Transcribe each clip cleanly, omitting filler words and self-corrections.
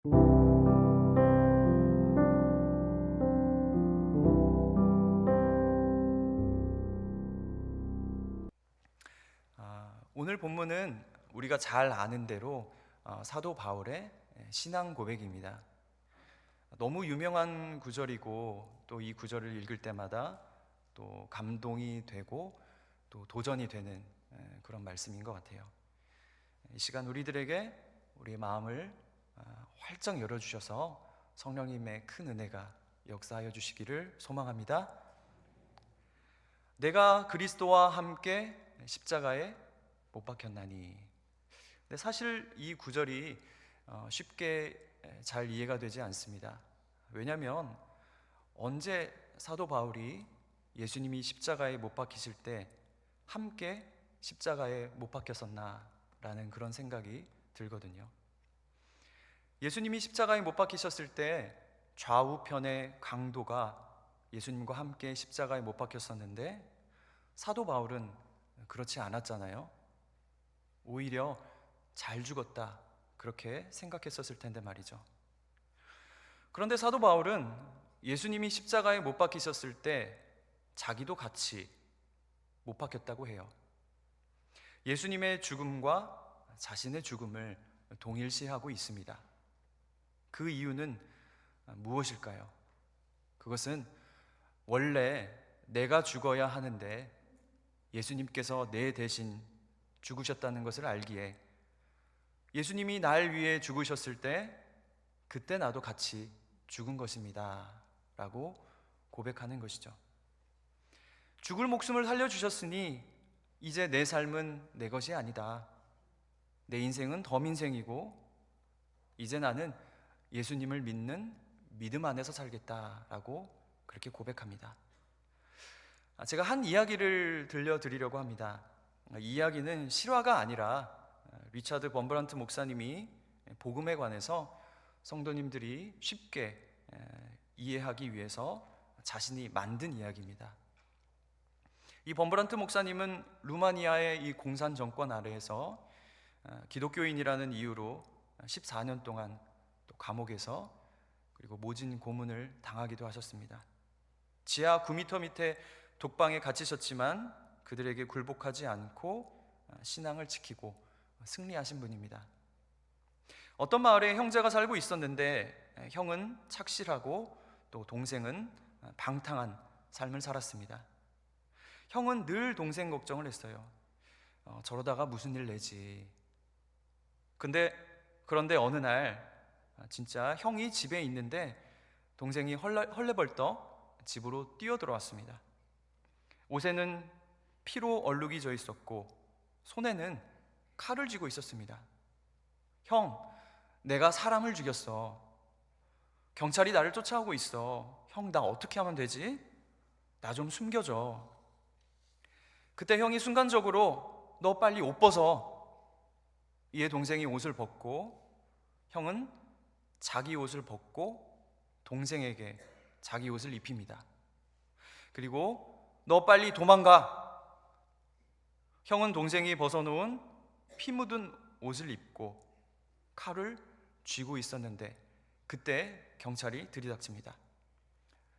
오늘 본문은 우리가 잘 아는 대로 사도 바울의 신앙 고백입니다. 너무 유명한 구절이고 또 이 구절을 읽을 때마다 또 감동이 되고 또 도전이 되는 그런 말씀인 것 같아요. 이 시간 우리들에게 우리의 마음을 활짝 열어주셔서 성령님의 큰 은혜가 역사하여 주시기를 소망합니다. 내가 그리스도와 함께 십자가에 못 박혔나니. 근데 사실 이 구절이 쉽게 잘 이해가 되지 않습니다. 왜냐하면 언제 사도 바울이 예수님이 십자가에 못 박히실 때 함께 십자가에 못 박혔었나라는 그런 생각이 들거든요. 예수님이 십자가에 못 박히셨을 때 좌우편의 강도가 예수님과 함께 십자가에 못 박혔었는데 사도 바울은 그렇지 않았잖아요. 오히려 잘 죽었다, 그렇게 생각했었을 텐데 말이죠. 그런데 사도 바울은 예수님이 십자가에 못 박히셨을 때 자기도 같이 못 박혔다고 해요. 예수님의 죽음과 자신의 죽음을 동일시하고 있습니다. 그 이유는 무엇일까요? 그것은 원래 내가 죽어야 하는데 예수님께서 내 대신 죽으셨다는 것을 알기에 예수님이 날 위해 죽으셨을 때 그때 나도 같이 죽은 것입니다 라고 고백하는 것이죠. 죽을 목숨을 살려주셨으니 이제 내 삶은 내 것이 아니다. 내 인생은 덤 인생이고 이제 나는 예수님을 믿는 믿음 안에서 살겠다라고 그렇게 고백합니다. 제가 한 이야기를 들려드리려고 합니다. 이 이야기는 실화가 아니라 리차드 범브란트 목사님이 복음에 관해서 성도님들이 쉽게 이해하기 위해서 자신이 만든 이야기입니다. 이 범브란트 목사님은 루마니아의 이 공산 정권 아래에서 기독교인이라는 이유로 14년 동안 또 감옥에서 그리고 모진 고문을 당하기도 하셨습니다. 지하 9m 밑에 독방에 갇히셨지만 그들에게 굴복하지 않고 신앙을 지키고 승리하신 분입니다. 어떤 마을에 형제가 살고 있었는데 형은 착실하고 또 동생은 방탕한 삶을 살았습니다. 형은 늘 동생 걱정을 했어요. 저러다가 무슨 일 내지. 그런데 어느 날 진짜 형이 집에 있는데 동생이 헐레벌떡 집으로 뛰어들어왔습니다. 옷에는 피로 얼룩이 져 있었고 손에는 칼을 쥐고 있었습니다. 형, 내가 사람을 죽였어. 경찰이 나를 쫓아오고 있어. 형, 나 어떻게 하면 되지? 나 좀 숨겨줘. 그때 형이 순간적으로 너 빨리 옷 벗어. 이에 동생이 옷을 벗고 형은 자기 옷을 벗고 동생에게 자기 옷을 입힙니다. 그리고 너 빨리 도망가. 형은 동생이 벗어놓은 피 묻은 옷을 입고 칼을 쥐고 있었는데 그때 경찰이 들이닥칩니다.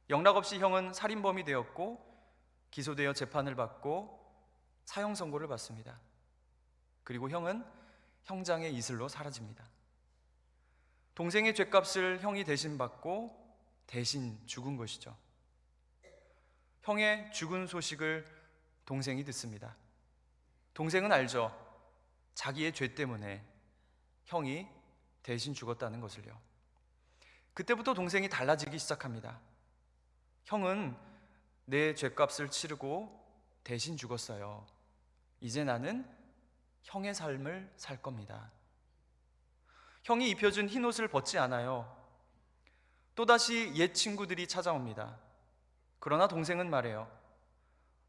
영락없이 형은 살인범이 되었고 기소되어 재판을 받고 사형 선고를 받습니다. 그리고 형은 형장의 이슬로 사라집니다. 동생의 죗값을 형이 대신 받고 대신 죽은 것이죠. 형의 죽은 소식을 동생이 듣습니다. 동생은 알죠. 자기의 죄 때문에 형이 대신 죽었다는 것을요. 그때부터 동생이 달라지기 시작합니다. 형은 내 죗값을 치르고 대신 죽었어요. 이제 나는 형의 삶을 살 겁니다. 형이 입혀준 흰 옷을 벗지 않아요. 또다시 옛 친구들이 찾아옵니다. 그러나 동생은 말해요.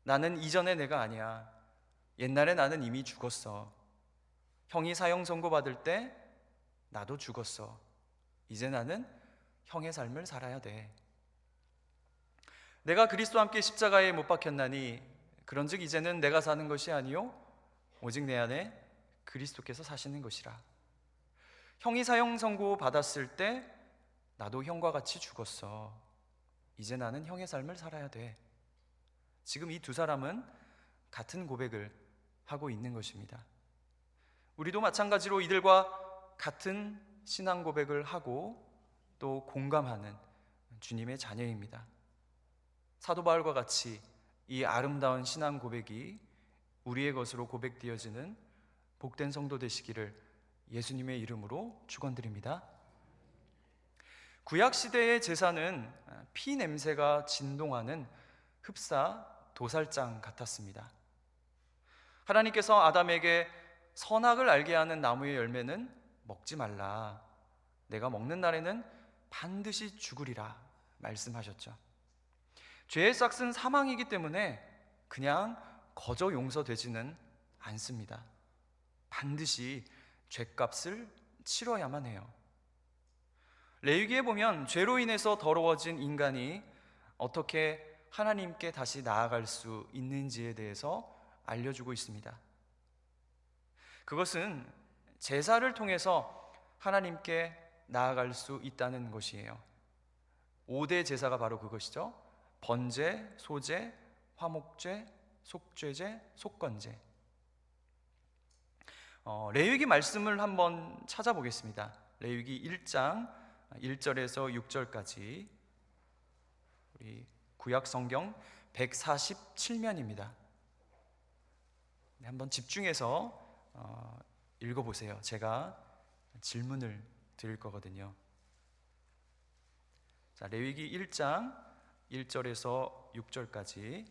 나는 이전의 내가 아니야. 옛날에 나는 이미 죽었어. 형이 사형 선고받을 때 나도 죽었어. 이제 나는 형의 삶을 살아야 돼. 내가 그리스도와 함께 십자가에 못 박혔나니 그런즉 이제는 내가 사는 것이 아니요 오직 내 안에 그리스도께서 사시는 것이라. 형이 사형 선고 받았을 때 나도 형과 같이 죽었어. 이제 나는 형의 삶을 살아야 돼. 지금 이 두 사람은 같은 고백을 하고 있는 것입니다. 우리도 마찬가지로 이들과 같은 신앙 고백을 하고 또 공감하는 주님의 자녀입니다. 사도 바울과 같이 이 아름다운 신앙 고백이 우리의 것으로 고백되어지는 복된 성도 되시기를 예수님의 이름으로 축원드립니다. 구약 시대의 제사는 피 냄새가 진동하는 흡사 도살장 같았습니다. 하나님께서 아담에게 선악을 알게 하는 나무의 열매는 먹지 말라, 내가 먹는 날에는 반드시 죽으리라 말씀하셨죠. 죄의 싹은 사망이기 때문에 그냥 거저 용서되지는 않습니다. 반드시 죄값을 치러야만 해요. 레위기에 보면 죄로 인해서 더러워진 인간이 어떻게 하나님께 다시 나아갈 수 있는지에 대해서 알려주고 있습니다. 그것은 제사를 통해서 하나님께 나아갈 수 있다는 것이에요. 5대 제사가 바로 그것이죠. 번제, 소제, 화목제, 속죄제, 속건제. 레위기 말씀을 한번 찾아보겠습니다. 레위기 1장 1절에서 6절까지 우리 구약 성경 147면입니다. 한번 집중해서 읽어보세요. 제가 질문을 드릴 거거든요. 자, 레위기 1장 1절에서 6절까지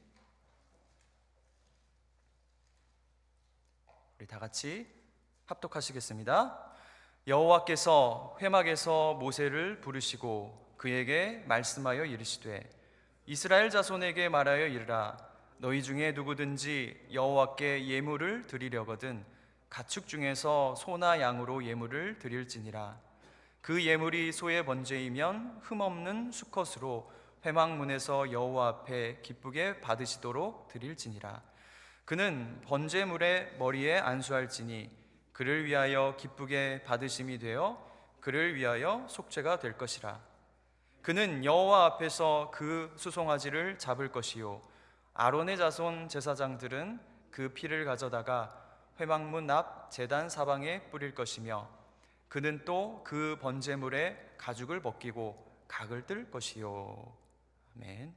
우리 다 같이 합독하시겠습니다. 여호와께서 회막에서 모세를 부르시고 그에게 말씀하여 이르시되 이스라엘 자손에게 말하여 이르라. 너희 중에 누구든지 여호와께 예물을 드리려거든 가축 중에서 소나 양으로 예물을 드릴지니라. 그 예물이 소의 번제이면 흠없는 수컷으로 회막문에서 여호와 앞에 기쁘게 받으시도록 드릴지니라. 그는 번제물의 머리에 안수할지니 그를 위하여 기쁘게 받으심이 되어 그를 위하여 속죄가 될 것이라. 그는 여호와 앞에서 그 수송아지를 잡을 것이요 아론의 자손 제사장들은 그 피를 가져다가 회막문 앞 제단 사방에 뿌릴 것이며 그는 또 그 번제물의 가죽을 벗기고 각을 뜰 것이요. 아멘.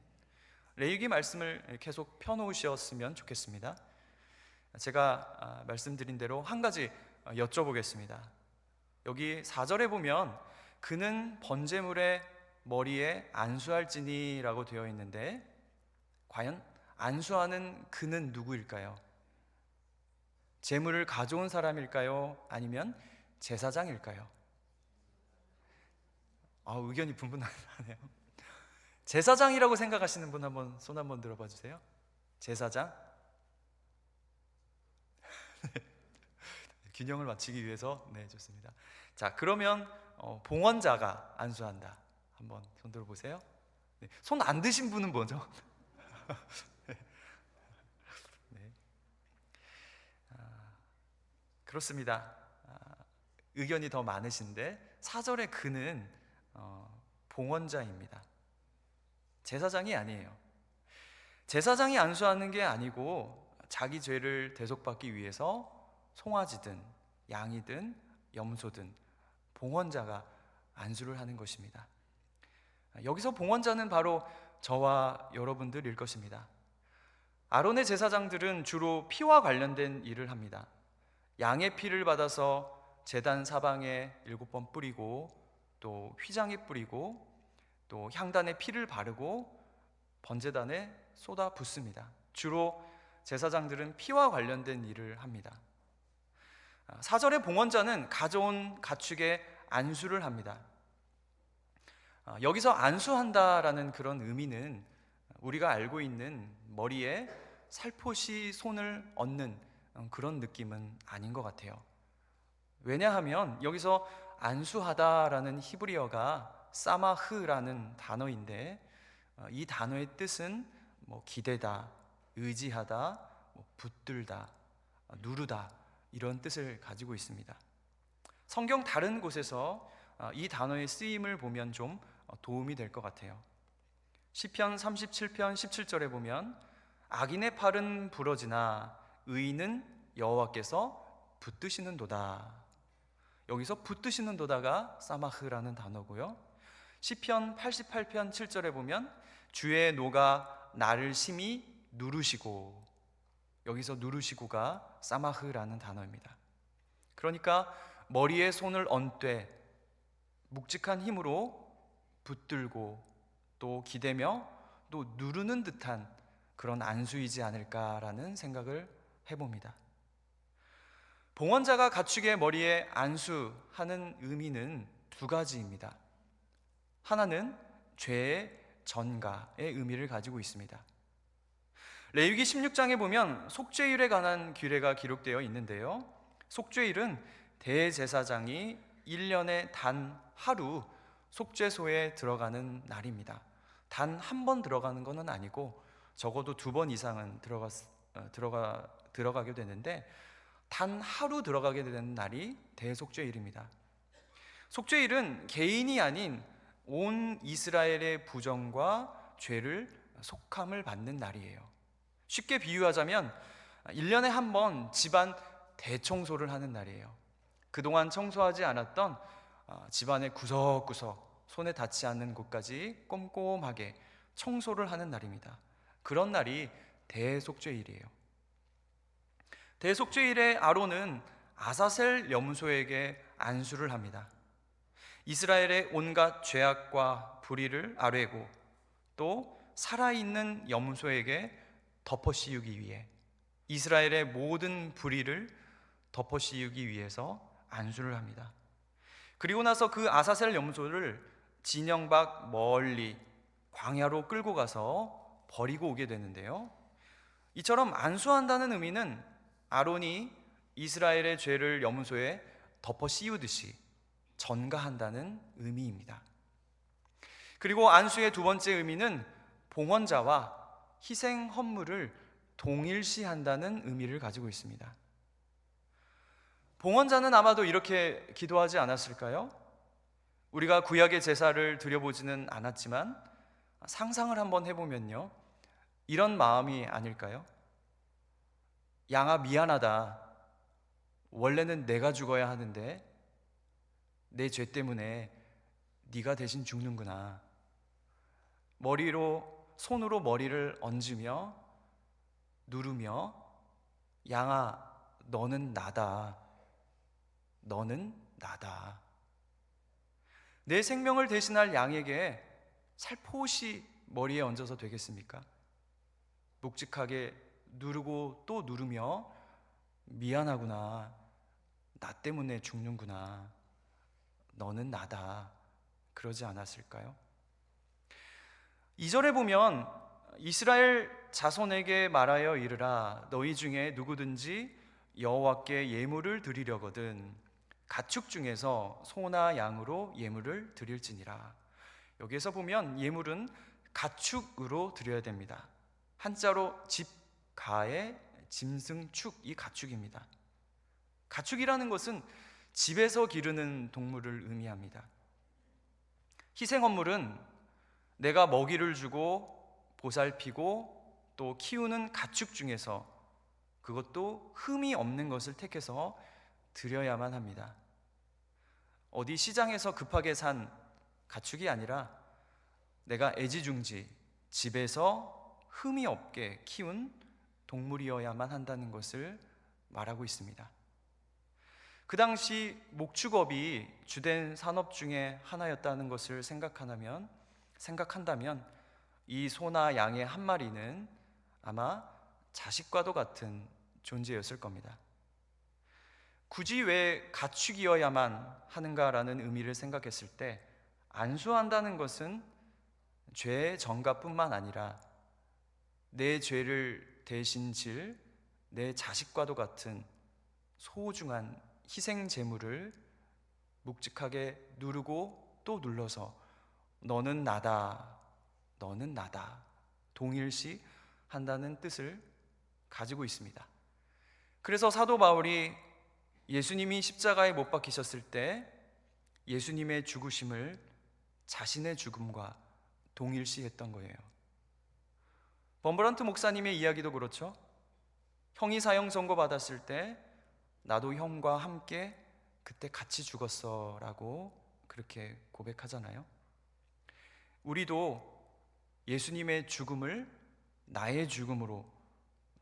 레위기 말씀을 계속 펴놓으셨으면 좋겠습니다. 제가 말씀드린 대로 한 가지 여쭤보겠습니다. 여기 4절에 보면 그는 번제물의 머리에 안수할지니라고 되어 있는데 과연 안수하는 그는 누구일까요? 제물을 가져온 사람일까요? 아니면 제사장일까요? 의견이 분분하네요. 제사장이라고 생각하시는 분 한번 손 한번 들어봐 주세요. 제사장? 균형을 맞추기 위해서 좋습니다. 자, 그러면 봉헌자가 안수한다. 한번 손 들어보세요. 손 안 드신 분은 뭐죠? 그렇습니다. 의견이 더 많으신데 4절의 그는 봉헌자입니다. 제사장이 아니에요. 제사장이 안수하는 게 아니고 자기 죄를 대속받기 위해서 송아지든 양이든 염소든 봉헌자가 안수를 하는 것입니다. 여기서 봉헌자는 바로 저와 여러분들일 것입니다. 아론의 제사장들은 주로 피와 관련된 일을 합니다. 양의 피를 받아서 제단 사방에 7번 뿌리고 또 휘장에 뿌리고 또 향단에 피를 바르고 번제단에 쏟아 붓습니다. 주로 제사장들은 피와 관련된 일을 합니다. 4절의 봉헌자는 가져온 가축에 안수를 합니다. 여기서 안수한다라는 그런 의미는 우리가 알고 있는 머리에 살포시 손을 얹는 그런 느낌은 아닌 것 같아요. 왜냐하면 여기서 안수하다라는 히브리어가 사마흐라는 단어인데 이 단어의 뜻은 기대다, 의지하다, 붙들다, 누르다 이런 뜻을 가지고 있습니다. 성경 다른 곳에서 이 단어의 쓰임을 보면 좀 도움이 될 것 같아요. 시편 37편 17절에 보면 악인의 팔은 부러지나 의인은 여호와께서 붙드시는도다. 여기서 붙드시는도다가 사마흐라는 단어고요. 시편 88편 7절에 보면 주의 노가 나를 심히 누르시고, 여기서 누르시고가 사마흐라는 단어입니다. 그러니까 머리에 손을 얹되 묵직한 힘으로 붙들고 또 기대며 또 누르는 듯한 그런 안수이지 않을까라는 생각을 해봅니다. 봉헌자가 가축의 머리에 안수하는 의미는 두 가지입니다. 하나는 죄의 전가의 의미를 가지고 있습니다. 레위기 16장에 보면 속죄일에 관한 규례가 기록되어 있는데요, 속죄일은 대제사장이 1년에 단 하루 속죄소에 들어가는 날입니다. 단 한 번 들어가는 것은 아니고 적어도 2번 이상은 들어가게 되는데, 단 하루 들어가게 되는 날이 대속죄일입니다. 속죄일은 개인이 아닌 온 이스라엘의 부정과 죄를 속함을 받는 날이에요. 쉽게 비유하자면 1년에 한 번 집안 대청소를 하는 날이에요. 그동안 청소하지 않았던 집안의 구석구석, 손에 닿지 않는 곳까지 꼼꼼하게 청소를 하는 날입니다. 그런 날이 대속죄일이에요. 대속죄일에 아론은 아사셀 염소에게 안수를 합니다. 이스라엘의 온갖 죄악과 불의를 아뢰고 또 살아있는 염소에게 덮어 씌우기 위해, 이스라엘의 모든 불의를 덮어 씌우기 위해서 안수를 합니다. 그리고 나서 그 아사셀 염소를 진영 밖 멀리 광야로 끌고 가서 버리고 오게 되는데요, 이처럼 안수한다는 의미는 아론이 이스라엘의 죄를 염소에 덮어 씌우듯이 전가한다는 의미입니다. 그리고 안수의 두 번째 의미는 봉헌자와 희생 헌물을 동일시한다는 의미를 가지고 있습니다. 봉헌자는 아마도 이렇게 기도하지 않았을까요? 우리가 구약의 제사를 드려보지는 않았지만 상상을 한번 해보면요, 이런 마음이 아닐까요? 양아, 미안하다. 원래는 내가 죽어야 하는데 내 죄 때문에 네가 대신 죽는구나. 손으로 머리를 얹으며 누르며, 양아, 너는 나다. 너는 나다. 내 생명을 대신할 양에게 살포시 머리에 얹어서 되겠습니까? 묵직하게 누르고 또 누르며, 미안하구나. 나 때문에 죽는구나. 너는 나다. 그러지 않았을까요? 2절에 보면 이스라엘 자손에게 말하여 이르라. 너희 중에 누구든지 여호와께 예물을 드리려거든 가축 중에서 소나 양으로 예물을 드릴지니라. 여기에서 보면 예물은 가축으로 드려야 됩니다. 한자로 집가의 짐승축, 이 가축입니다. 가축이라는 것은 집에서 기르는 동물을 의미합니다. 희생 헌물은 내가 먹이를 주고 보살피고 또 키우는 가축 중에서, 그것도 흠이 없는 것을 택해서 드려야만 합니다. 어디 시장에서 급하게 산 가축이 아니라 내가 애지중지 집에서 흠이 없게 키운 동물이어야만 한다는 것을 말하고 있습니다. 그 당시 목축업이 주된 산업 중에 하나였다는 것을 생각한다면 이 소나 양의 한 마리는 아마 자식과도 같은 존재였을 겁니다. 굳이 왜 가축이어야만 하는가라는 의미를 생각했을 때, 안수한다는 것은 죄의 전가뿐만 아니라 내 죄를 대신 질 내 자식과도 같은 소중한 희생 제물을 묵직하게 누르고 또 눌러서 너는 나다, 너는 나다 동일시 한다는 뜻을 가지고 있습니다. 그래서 사도 바울이 예수님이 십자가에 못 박히셨을 때 예수님의 죽으심을 자신의 죽음과 동일시했던 거예요. 범브란트 목사님의 이야기도 그렇죠. 형이 사형 선고 받았을 때 나도 형과 함께 그때 같이 죽었어 라고 그렇게 고백하잖아요. 우리도 예수님의 죽음을 나의 죽음으로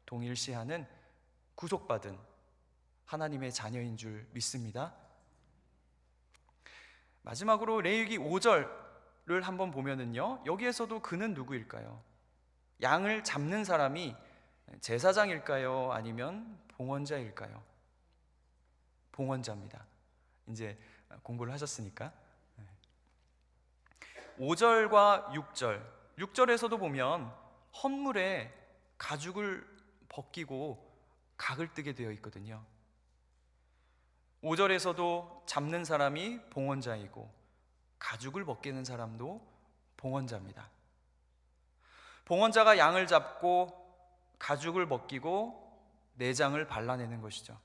동일시하는 구속받은 하나님의 자녀인 줄 믿습니다. 마지막으로 레위기 5절을 한번 보면은요, 여기에서도 그는 누구일까요? 양을 잡는 사람이 제사장일까요? 아니면 봉헌자일까요? 봉헌자입니다. 이제 공부를 하셨으니까. 5절과 6절에서도 보면 헌물에 가죽을 벗기고 각을 뜨게 되어 있거든요. 5절에서도 잡는 사람이 봉헌자이고 가죽을 벗기는 사람도 봉헌자입니다. 봉헌자가 양을 잡고 가죽을 벗기고 내장을 발라내는 것이죠.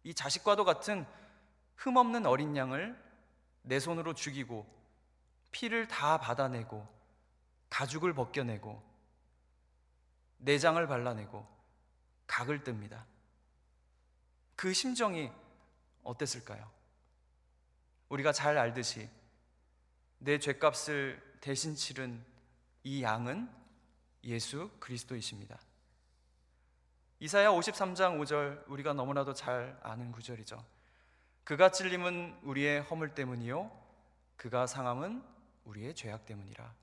이 자식과도 같은 흠없는 어린 양을 내 손으로 죽이고 피를 다 받아내고 가죽을 벗겨내고 내장을 발라내고 각을 뜹니다. 그 심정이 어땠을까요? 우리가 잘 알듯이 내 죄값을 대신 치른 이 양은 예수 그리스도이십니다. 이사야 53장 5절, 우리가 너무나도 잘 아는 구절이죠. 그가 찔림은 우리의 허물 때문이요 그가 상함은 우리의 죄악 때문이라.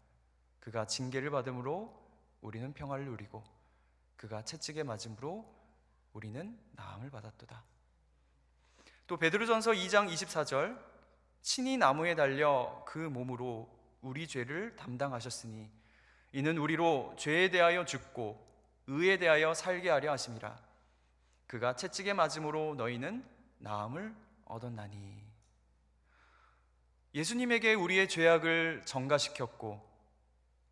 그가 징계를 받음으로 우리는 평화를 누리고 그가 채찍에 맞음으로 우리는 나음을 받았도다. 또 베드로전서 2장 24절, 친히 나무에 달려 그 몸으로 우리 죄를 담당하셨으니 이는 우리로 죄에 대하여 죽고 의에 대하여 살게 하려 하심이라. 그가 채찍에 맞음으로 너희는 나음을 얻었나니. 예수님에게 우리의 죄악을 전가시켰고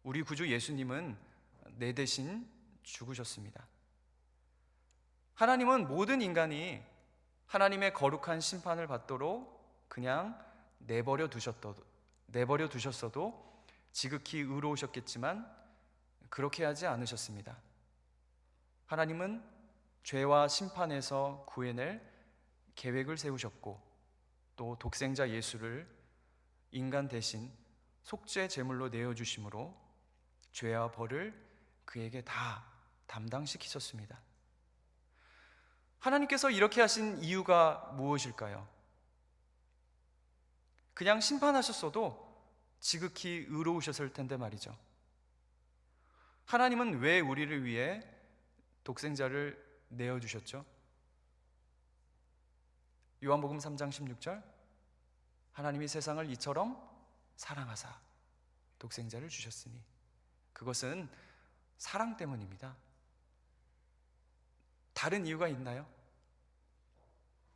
우리 구주 예수님은 내 대신 죽으셨습니다. 하나님은 모든 인간이 하나님의 거룩한 심판을 받도록 그냥 내버려 두셨어도 지극히 의로우셨겠지만 그렇게 하지 않으셨습니다. 하나님은 죄와 심판에서 구해낼 계획을 세우셨고 또 독생자 예수를 인간 대신 속죄 제물로 내어주심으로 죄와 벌을 그에게 다 담당시키셨습니다. 하나님께서 이렇게 하신 이유가 무엇일까요? 그냥 심판하셨어도 지극히 의로우셨을 텐데 말이죠. 하나님은 왜 우리를 위해 독생자를 내어주셨죠? 요한복음 3장 16절, 하나님이 세상을 이처럼 사랑하사 독생자를 주셨으니, 그것은 사랑 때문입니다. 다른 이유가 있나요?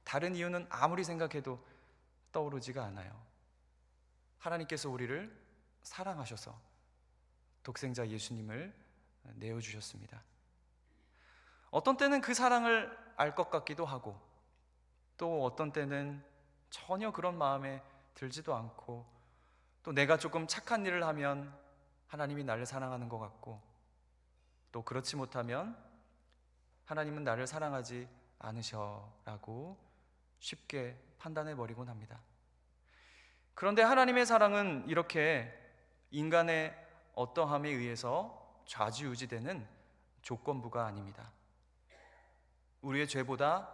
다른 이유는 아무리 생각해도 떠오르지가 않아요. 하나님께서 우리를 사랑하셔서 독생자 예수님을 내어주셨습니다. 어떤 때는 그 사랑을 알 것 같기도 하고 또 어떤 때는 전혀 그런 마음에 들지도 않고 또 내가 조금 착한 일을 하면 하나님이 나를 사랑하는 것 같고 또 그렇지 못하면 하나님은 나를 사랑하지 않으셔라고 쉽게 판단해버리곤 합니다. 그런데 하나님의 사랑은 이렇게 인간의 어떠함에 의해서 좌지우지되는 조건부가 아닙니다. 우리의 죄보다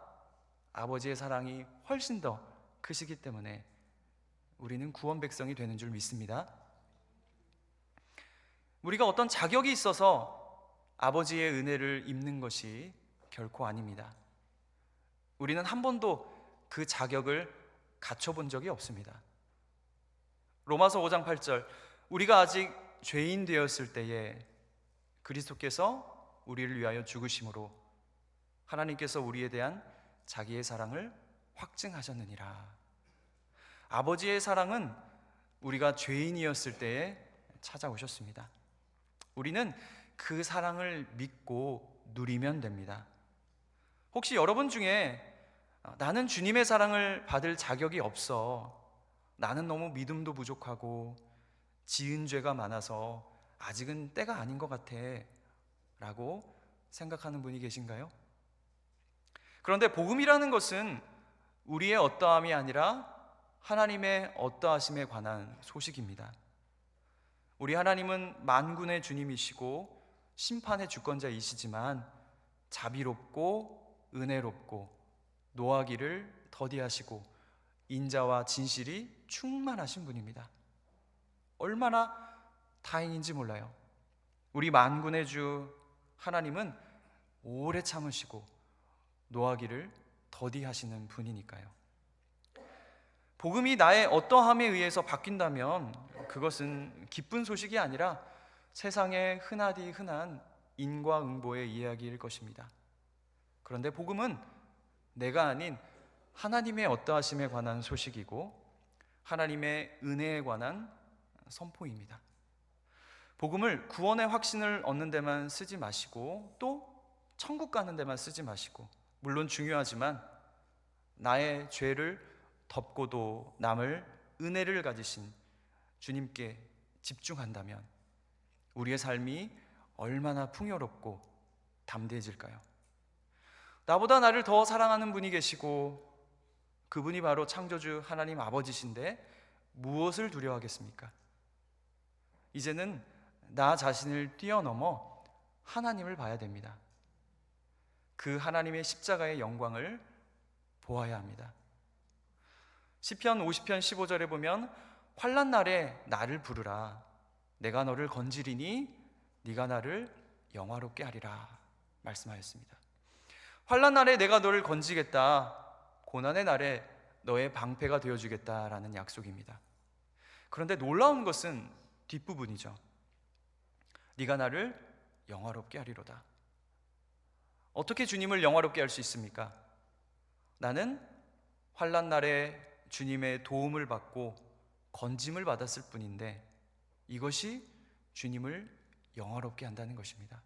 아버지의 사랑이 훨씬 더 크시기 때문에 우리는 구원 백성이 되는 줄 믿습니다. 우리가 어떤 자격이 있어서 아버지의 은혜를 입는 것이 결코 아닙니다. 우리는 한 번도 그 자격을 갖춰본 적이 없습니다. 로마서 5장 8절, 우리가 아직 죄인 되었을 때에 그리스도께서 우리를 위하여 죽으심으로 하나님께서 우리에 대한 자기의 사랑을 확증하셨느니라. 아버지의 사랑은 우리가 죄인이었을 때에 찾아오셨습니다. 우리는 그 사랑을 믿고 누리면 됩니다. 혹시 여러분 중에 나는 주님의 사랑을 받을 자격이 없어. 나는 너무 믿음도 부족하고 지은 죄가 많아서 아직은 때가 아닌 것 같아 라고 생각하는 분이 계신가요? 그런데 복음이라는 것은 우리의 어떠함이 아니라 하나님의 어떠하심에 관한 소식입니다. 우리 하나님은 만군의 주님이시고 심판의 주권자이시지만 자비롭고 은혜롭고 노하기를 더디하시고 인자와 진실이 충만하신 분입니다. 얼마나 다행인지 몰라요. 우리 만군의 주 하나님은 오래 참으시고 노하기를 더디하시는 분이니까요. 복음이 나의 어떠함에 의해서 바뀐다면 그것은 기쁜 소식이 아니라 세상에 흔하디 흔한 인과응보의 이야기일 것입니다. 그런데 복음은 내가 아닌 하나님의 어떠하심에 관한 소식이고 하나님의 은혜에 관한 선포입니다. 복음을 구원의 확신을 얻는 데만 쓰지 마시고 또 천국 가는 데만 쓰지 마시고, 물론 중요하지만 나의 죄를 덮고도 남을 은혜를 가지신 주님께 집중한다면 우리의 삶이 얼마나 풍요롭고 담대해질까요? 나보다 나를 더 사랑하는 분이 계시고 그분이 바로 창조주 하나님 아버지신데 무엇을 두려워하겠습니까? 이제는 나 자신을 뛰어넘어 하나님을 봐야 됩니다. 그 하나님의 십자가의 영광을 보아야 합니다. 시편 50편 15절에 보면 환난 날에 나를 부르라. 내가 너를 건지리니 네가 나를 영화롭게 하리라 말씀하였습니다. 환난 날에 내가 너를 건지겠다. 고난의 날에 너의 방패가 되어주겠다라는 약속입니다. 그런데 놀라운 것은 뒷부분이죠. 네가 나를 영화롭게 하리로다. 어떻게 주님을 영화롭게 할 수 있습니까? 나는 환난 날에 주님의 도움을 받고 건짐을 받았을 뿐인데 이것이 주님을 영화롭게 한다는 것입니다.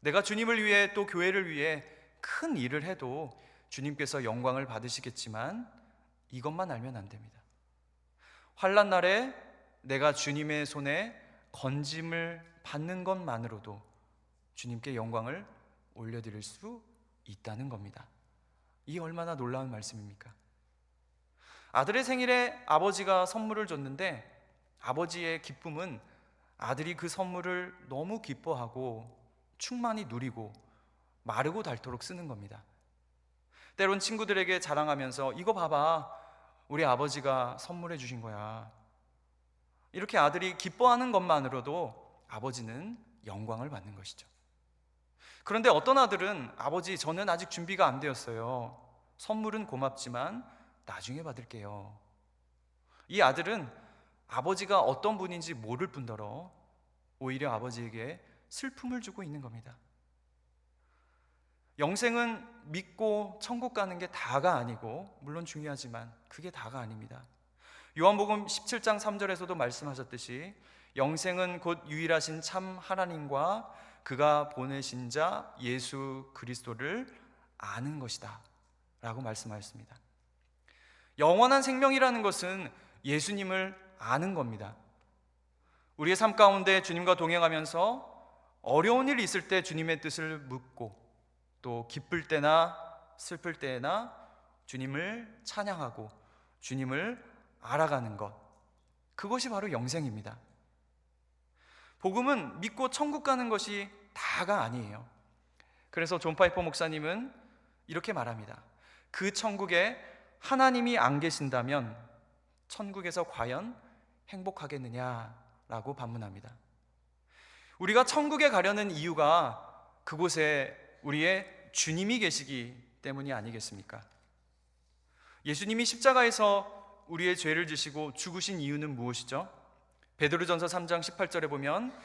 내가 주님을 위해 또 교회를 위해 큰 일을 해도 주님께서 영광을 받으시겠지만 이것만 알면 안 됩니다. 환난 날에 내가 주님의 손에 건짐을 받는 것만으로도 주님께 영광을 올려드릴 수 있다는 겁니다. 이 얼마나 놀라운 말씀입니까? 아들의 생일에 아버지가 선물을 줬는데 아버지의 기쁨은 아들이 그 선물을 너무 기뻐하고 충만히 누리고 마르고 닳도록 쓰는 겁니다. 때론 친구들에게 자랑하면서 이거 봐봐, 우리 아버지가 선물해 주신 거야. 이렇게 아들이 기뻐하는 것만으로도 아버지는 영광을 받는 것이죠. 그런데 어떤 아들은 아버지, 저는 아직 준비가 안 되었어요. 선물은 고맙지만 나중에 받을게요. 이 아들은 아버지가 어떤 분인지 모를 뿐더러 오히려 아버지에게 슬픔을 주고 있는 겁니다. 영생은 믿고 천국 가는 게 다가 아니고, 물론 중요하지만 그게 다가 아닙니다. 요한복음 17장 3절에서도 말씀하셨듯이 영생은 곧 유일하신 참 하나님과 그가 보내신 자 예수 그리스도를 아는 것이다 라고 말씀하셨습니다. 영원한 생명이라는 것은 예수님을 아는 겁니다. 우리의 삶 가운데 주님과 동행하면서 어려운 일이 있을 때 주님의 뜻을 묻고 또 기쁠 때나 슬플 때나 주님을 찬양하고 주님을 알아가는 것, 그것이 바로 영생입니다. 복음은 믿고 천국 가는 것이 다가 아니에요. 그래서 존 파이퍼 목사님은 이렇게 말합니다. 그 천국에 하나님이 안 계신다면 천국에서 과연 행복하겠느냐라고 반문합니다. 우리가 천국에 가려는 이유가 그곳에 우리의 주님이 계시기 때문이 아니겠습니까? 예수님이 십자가에서 우리의 죄를 지시고 죽으신 이유는 무엇이죠? 베드로전서 3장 18절에 보면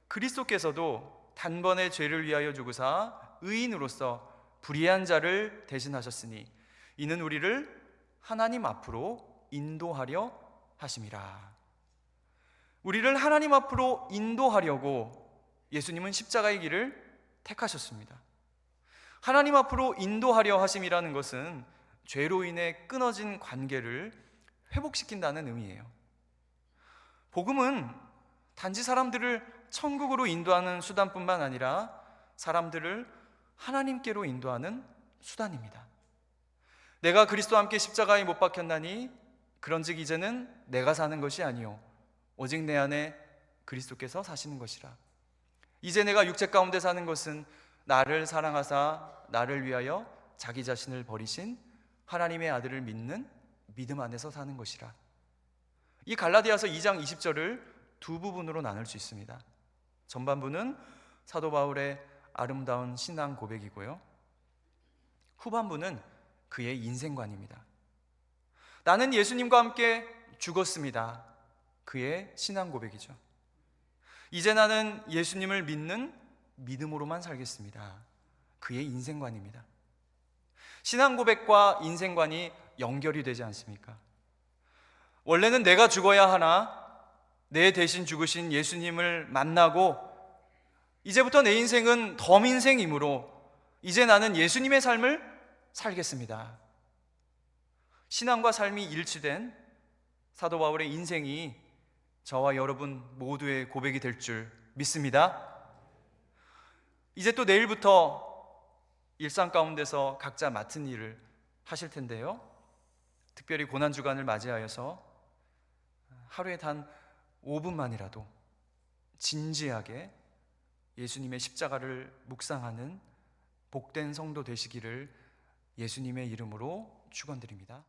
그리스도께서도 단번에 죄를 위하여 죽으사 의인으로서 불의한 자를 대신하셨으니 이는 우리를 하나님 앞으로 인도하려 하심이라. 우리를 하나님 앞으로 인도하려고 예수님은 십자가의 길을 택하셨습니다. 하나님 앞으로 인도하려 하심이라는 것은 죄로 인해 끊어진 관계를 회복시킨다는 의미예요. 복음은 단지 사람들을 천국으로 인도하는 수단뿐만 아니라 사람들을 하나님께로 인도하는 수단입니다. 내가 그리스도와 함께 십자가에 못 박혔나니 그런즉 이제는 내가 사는 것이 아니요 오직 내 안에 그리스도께서 사시는 것이라. 이제 내가 육체 가운데 사는 것은 나를 사랑하사 나를 위하여 자기 자신을 버리신 하나님의 아들을 믿는 믿음 안에서 사는 것이라. 이 갈라디아서 2장 20절을 두 부분으로 나눌 수 있습니다. 전반부는 사도 바울의 아름다운 신앙 고백이고요, 후반부는 그의 인생관입니다. 나는 예수님과 함께 죽었습니다. 그의 신앙 고백이죠. 이제 나는 예수님을 믿는 믿음으로만 살겠습니다. 그의 인생관입니다. 신앙 고백과 인생관이 연결이 되지 않습니까? 원래는 내가 죽어야 하나 내 대신 죽으신 예수님을 만나고 이제부터 내 인생은 덤 인생이므로 이제 나는 예수님의 삶을 살겠습니다. 신앙과 삶이 일치된 사도 바울의 인생이 저와 여러분 모두의 고백이 될 줄 믿습니다. 이제 또 내일부터 일상 가운데서 각자 맡은 일을 하실 텐데요, 특별히 고난주간을 맞이하여서 하루에 단 5분만이라도 진지하게 예수님의 십자가를 묵상하는 복된 성도 되시기를 예수님의 이름으로 축원드립니다.